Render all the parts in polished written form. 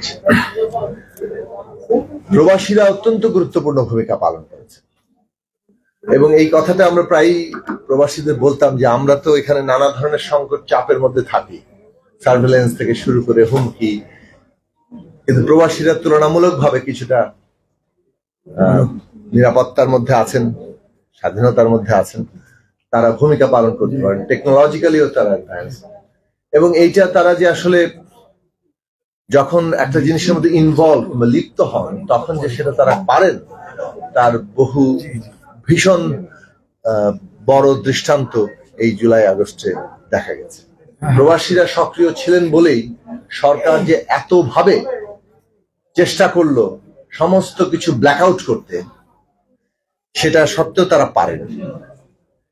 করছি। প্রবাসীরা অত্যন্ত গুরুত্বপূর্ণ ভূমিকা পালন করেছে এবং এই কথাটা আমরা প্রায়ই প্রবাসীদের বলতাম যে আমরা তো এখানে নানা ধরনের সংকট চাপের মধ্যে থাকি, সার্ভেলেন্স থেকে শুরু করে হুমকি, কিন্তু প্রবাসীরা তুলনামূলকভাবে কিছুটা নিরাপত্তার মধ্যে আছেন, স্বাধীনতার মধ্যে আছেন, তারা ভূমিকা পালন করতে পারেন, টেকনোলজিক্যালিও তারা অ্যাডভান্স। এবং এইটা তারা যে আসলে যখন একটা জিনিসের মধ্যে ইনভলভ বা লিপ্ত হন তখন যে সেটা তারা পারেন, তার বহু ভীষণ বড় দৃষ্টান্ত এই জুলাই আগস্টে দেখা গেছে। প্রবাসীরা সক্রিয় ছিলেন বলেই সরকার যে এতভাবে চেষ্টা করলো সমস্ত কিছু ব্ল্যাক আউট করতে, সেটা সত্ত্বেও তারা পারেন।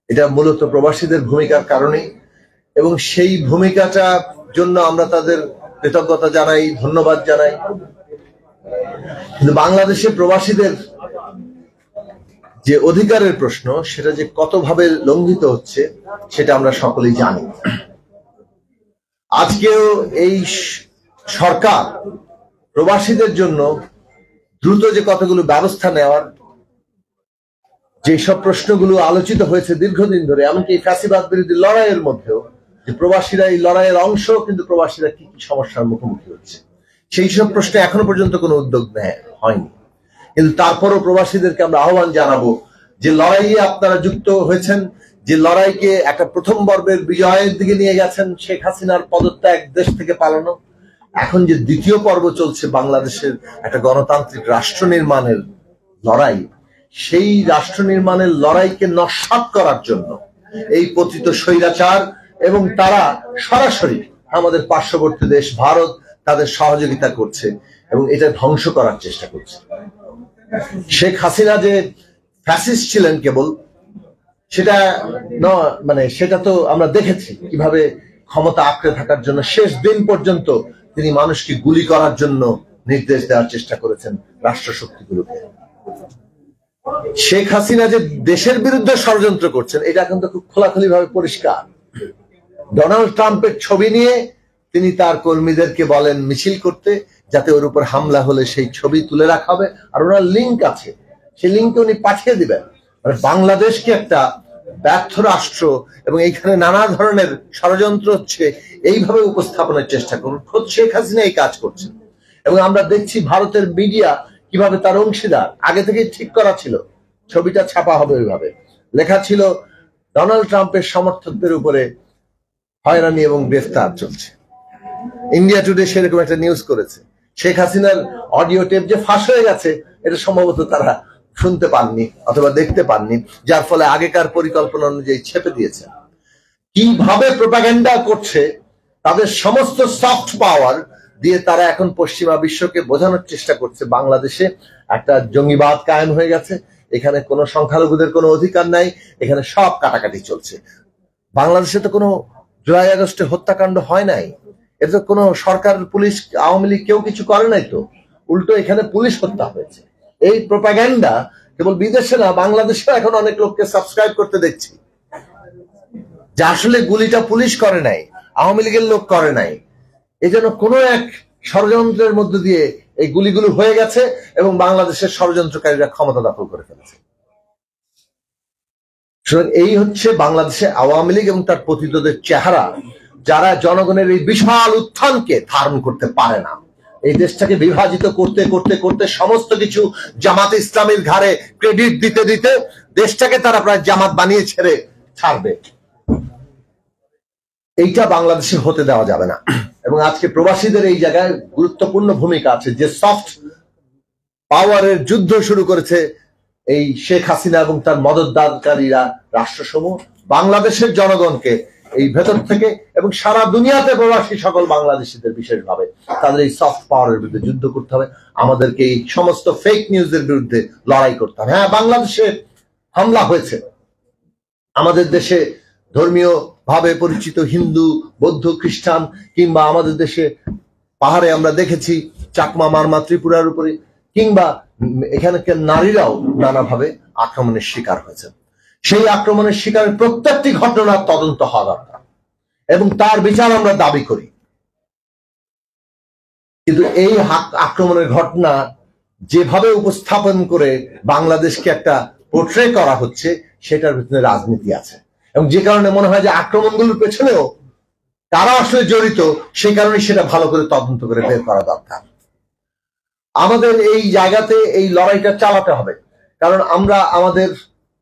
এটা মূলত প্রবাসীদের ভূমিকার কারণেই, এবং সেই ভূমিকাটার জন্য আমরা তাদের কৃতজ্ঞতা জানাই, ধন্যবাদ জানাই। কিন্তু বাংলাদেশে প্রবাসীদের যে অধিকারের প্রশ্ন, সেটা যে কতভাবে লঙ্ঘিত হচ্ছে সেটা আমরা সকলেই জানি। আজকেও এই সরকার প্রবাসীদের জন্য দ্রুত যে কতগুলো ব্যবস্থা নেওয়ার, যেসব প্রশ্নগুলো আলোচিত হয়েছে দীর্ঘদিন ধরে, এমনকি ফ্যাসিবাদ বিরোধী লড়াইয়ের মধ্যেও, যে প্রবাসীরা এই লড়াইয়ের অংশ, কিন্তু প্রবাসীরা কি কি সমস্যার মুখোমুখি হচ্ছে, সেই সব প্রশ্নে এখনো পর্যন্ত কোনো উদ্যোগ হয়নি। কিন্তু তারপরও প্রবাসীদেরকে আমরা আহ্বান জানাবো যে লড়াইয়ে আপনারা যুক্ত হয়েছেন, যে লড়াইকে একটা প্রথম পর্বের বিজয়ের দিকে নিয়ে গেছেন, শেখ হাসিনার পদত্যাগ, দেশ থেকে পালানো, এখন যে দ্বিতীয় পর্ব চলছে বাংলাদেশের একটা গণতান্ত্রিক রাষ্ট্র নির্মাণের লড়াই, সেই রাষ্ট্র নির্মাণের লড়াইকে নস্যাৎ করার জন্য এই পতিত স্বৈরাচার এবং তারা সরাসরি আমাদের পার্শ্ববর্তী দেশ ভারত তাদের সহযোগিতা করছে এবং এটা ধ্বংস করার চেষ্টা করছে। শেখ হাসিনা যে ফ্যাসিস্ট ছিলেন কেবল, সেটা মানে সেটা তো আমরা দেখেছি কিভাবে ক্ষমতা আঁকড়ে থাকার জন্য শেষ দিন পর্যন্ত তিনি মানুষকে গুলি করার জন্য নির্দেশ দেওয়ার চেষ্টা করেছেন রাষ্ট্রশক্তিগুলোকে। শেখ হাসিনা যে দেশের বিরুদ্ধে ষড়যন্ত্র করছেন, এটা কিন্তু খুব খোলাখুলি ভাবে পরিষ্কার। ডোনাল্ড ট্রাম্পের ছবি নিয়ে তিনি তার কর্মীদেরকে বলেন মিছিল করতে, যাতে ওর উপর হামলা হলে সেই ছবি তুলে রাখা হবে, আর ওনার লিঙ্ক আছে, সেই লিঙ্ক উনি পাঠিয়ে দিবেন। মানে বাংলাদেশকে একটা ব্যর্থ রাষ্ট্র এবং এইখানে নানা ধরনের ষড়যন্ত্র হচ্ছে এইভাবে উপস্থাপনের চেষ্টা করুন। খোদ শেখ হাসিনা এই কাজ করছেন এবং আমরা দেখছি ভারতের মিডিয়া কিভাবে তার অংশীদার। আগে থেকে ঠিক করা ছিল ছবিটা ছাপা হবে, ওইভাবে লেখা ছিল ডোনাল্ড ট্রাম্পের সমর্থকদের উপরে হয়রানি এবং গ্রেফতার চলছে। ইন্ডিয়া টুডে সেরকম একটা নিউজ করেছে। শেখ হাসিনার অডিও টেপ যে ফাঁস হয়ে গেছে, এটা সম্ভবত তারা শুনতে পাননি অথবা দেখতে পাননি, যার ফলে আগেকার পরিকল্পনা অনুযায়ী ছেপে দিয়েছে। কিভাবে প্রোপাগান্ডা করছে, তাদের সমস্ত সফট পাওয়ার দিয়ে তারা এখন পশ্চিমা বিশ্বকে বোঝানোর চেষ্টা করছে বাংলাদেশে একটা জঙ্গিবাদ কায়েম হয়ে গেছে, এখানে কোনো সংখ্যালঘুদের কোনো অধিকার নাই, এখানে সব কাটাকাটি চলছে। বাংলাদেশে তো কোনো জুলাই আগস্টে হত্যাকাণ্ড হয় নাই, এটা তো কোনো সরকার, পুলিশ, আওয়ামী লীগ কেউ কিছু করে নাই, তো উল্টো এখানে পুলিশ হত্যা হয়েছে। এই প্রোপাগান্ডা কেবল বিদেশে না, বাংলাদেশেও এখন অনেক লোককে সাবস্ক্রাইব করতে দেখছি, যে আসলে গুলিটা পুলিশ করে নাই, আওয়ামী লীগের লোক করে নাই, এজন্য কোনো এক ষড়যন্ত্রের মধ্য দিয়ে এই গুলিগুলো হয়ে গেছে এবং বাংলাদেশের ষড়যন্ত্রকারীরা ক্ষমতা দখল করে ফেলেছে। এই হচ্ছে বাংলাদেশে আওয়ামী লীগ এবং তার পতিতদের চেহারা, যারা জনগণের এই বিশাল উত্থানকে ধারণ করতে পারে না। এই দেশটাকে বিভাজিত করতে করতে করতে সমস্ত কিছু জামাত ইসলামীর ঘাড়ে ক্রেডিট দিতে দিতে দেশটাকে তারা প্রায় জামাত বানিয়ে ছেড়ে ছাড়বে। এইটা বাংলাদেশে হতে দেওয়া যাবে না। এবং আজকে প্রবাসীদের এই জায়গায় গুরুত্বপূর্ণ ভূমিকা আছে, যে সফট পাওয়ারের যুদ্ধ শুরু করেছে এই শেখ হাসিনা এবং তার মদতদানকারীরা রাষ্ট্রসমূহ। বাংলাদেশের জনগণকে এই ভেতর থেকে এবং সারা দুনিয়াতে প্রবাসী সকল বাংলাদেশিদের বিশেষভাবে তাদের এই সফট পাওয়ারের বিরুদ্ধে যুদ্ধ করতে হবে। আমাদেরকে এই সমস্ত ফেক নিউজের বিরুদ্ধে লড়াই করতে হবে। হ্যাঁ, বাংলাদেশে হামলা হয়েছে, আমাদের দেশে ধর্মীয় ভাবে পরিচিত হিন্দু, বৌদ্ধ, খ্রিস্টান, কিংবা আমাদের দেশে পাহাড়ে আমরা দেখেছি চাকমা, মারমা, ত্রিপুরার উপরে, কিংবা এখানকার নারীরাও নানাভাবে আক্রমণের শিকার হয়েছে। সেই আক্রমণের শিকারের প্রত্যেকটি ঘটনার তদন্ত হওয়া দরকার এবং তার বিচার আমরা দাবি করি। কিন্তু এই আক্রমণের ঘটনা যেভাবে উপস্থাপন করে বাংলাদেশকে একটা পোর্ট্রে করা হচ্ছে, সেটার ভিতরে রাজনীতি আছে, এবং যে কারণে মনে হয় যে আক্রমণগুলোর পেছনেও কারা আসলে জড়িত, সেই কারণে সেটা ভালো করে তদন্ত করে বের করা দরকার। আমাদের এই জায়গাতে এই লড়াইটা চালাতে হবে, কারণ আমরা আমাদের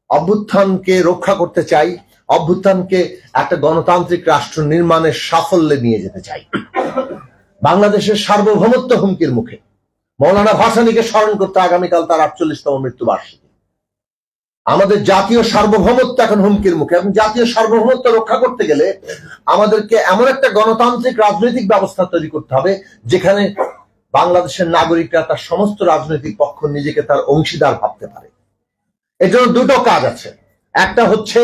অভ্যুত্থানকে রক্ষা করতে চাই, অভ্যুত্থানকে একটা গণতান্ত্রিক রাষ্ট্র নির্মাণের সাফল্যে নিয়ে যেতে চাই। বাংলাদেশের সার্বভৌমত্ব হুমকির মুখে। মৌলানা ভাসানীকে স্মরণ করতে আগামীকাল তার 48তম মৃত্যুবার্ষিকী। আমাদের জাতীয় সার্বভৌমত্ব এখন হুমকির মুখে, এবং জাতীয় সার্বভৌমত্ব রক্ষা করতে গেলে আমাদেরকে এমন একটা গণতান্ত্রিক রাজনৈতিক ব্যবস্থা তৈরি করতে হবে যেখানে বাংলাদেশের নাগরিকরা তার সমস্ত রাজনৈতিক পক্ষ নিজেকে তার অংশীদার ভাবতে পারে। এর জন্য দুটো কাজ আছে। একটা হচ্ছে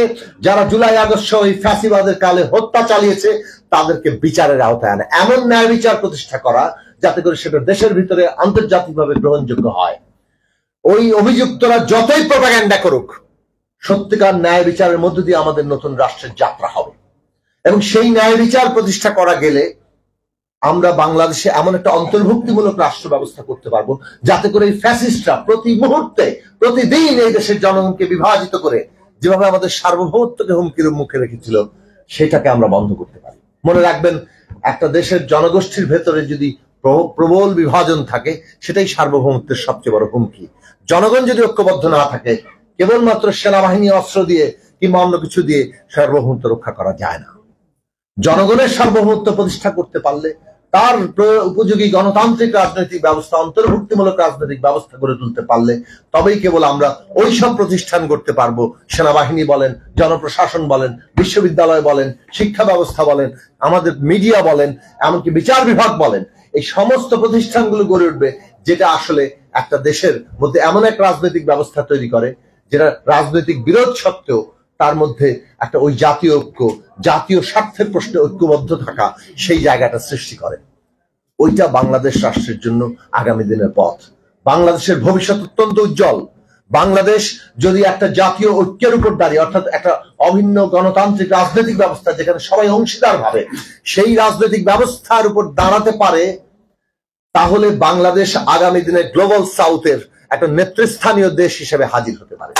যারা জুলাই আগস্ট ওই ফ্যাসিবাদের কালে হত্যা চালিয়েছে তাদেরকে বিচারের আওতায় আনা, এমন ন্যায় বিচার প্রতিষ্ঠা করা যাতে করে সেটা দেশের ভিতরে আন্তর্জাতিকভাবে গ্রহণযোগ্য হয়। ওই অভিযুক্তরা যতই প্রপাগান্ডা করুক, সত্যিকার ন্যায় বিচারের মধ্য দিয়ে আমাদের নতুন রাষ্ট্রের যাত্রা হবে, এবং সেই ন্যায় বিচার প্রতিষ্ঠা করা গেলে আমরা বাংলাদেশে এমন একটা অন্তর্ভুক্তিমূলক রাষ্ট্র ব্যবস্থা করতে পারবো যাতে করে এই ফ্যাসিস্টরা প্রতি মুহূর্তে প্রতিদিন এই দেশের জনগণকে বিভাজিত করে যেভাবে আমাদের সার্বভৌমত্বকে হুমকির মুখে রেখেছিল, সেটাকে আমরা বন্ধ করতে পারি। মনে রাখবেন, একটা দেশের জনগোষ্ঠীর ভেতরে যদি প্রবল বিভাজন থাকে, সেটাই সার্বভৌমত্বের সবচেয়ে বড় হুমকি। জনগণ যদি ঐক্যবদ্ধ না থাকে, কেবলমাত্র সেনাবাহিনী অস্ত্র দিয়ে কিংবা অন্য কিছু দিয়ে সার্বভৌমত্ব রক্ষা করা যায় না। জনগণের সার্বভৌমত্ব প্রতিষ্ঠা করতে পারলে, তার উপযোগী গণতান্ত্রিক রাজনৈতিক ব্যবস্থা, অন্তর্ভুক্তিমূলক রাজনৈতিক ব্যবস্থা গড়ে তুলতে পারলে তবেই কেবল আমরা ওই সব প্রতিষ্ঠান করতে পারবো, সেনাবাহিনী বলেন, জনপ্রশাসন বলেন, বিশ্ববিদ্যালয় বলেন, শিক্ষা ব্যবস্থা বলেন, আমাদের মিডিয়া বলেন, এমনকি বিচার বিভাগ বলেন, এই সমস্ত প্রতিষ্ঠানগুলো গড়ে উঠবে যেটা আসলে একটা দেশের মধ্যে এমন এক রাজনৈতিক ব্যবস্থা তৈরি করে যেটা রাজনৈতিক বিরোধ সত্ত্বেও তার মধ্যে একটা ওই জাতীয় ঐক্য, জাতীয় স্বার্থের প্রশ্নে ঐক্যবদ্ধ থাকা, সেই জায়গাটা সৃষ্টি করে। ওইটা বাংলাদেশ রাষ্ট্রের জন্য আগামী দিনের পথ। বাংলাদেশের ভবিষ্যৎ অত্যন্ত উজ্জ্বল। বাংলাদেশ যদি একটা জাতীয় ঐক্যের উপর দাঁড়িয়ে, অর্থাৎ একটা অভিন্ন গণতান্ত্রিক রাজনৈতিক ব্যবস্থা যেখানে সবাই অংশীদার ভাবে সেই রাজনৈতিক ব্যবস্থার উপর দাঁড়াতে পারে, তাহলে বাংলাদেশ আগামী দিনে গ্লোবাল সাউথের একটা নেতৃস্থানীয় দেশ হিসেবে হাজির হতে পারে।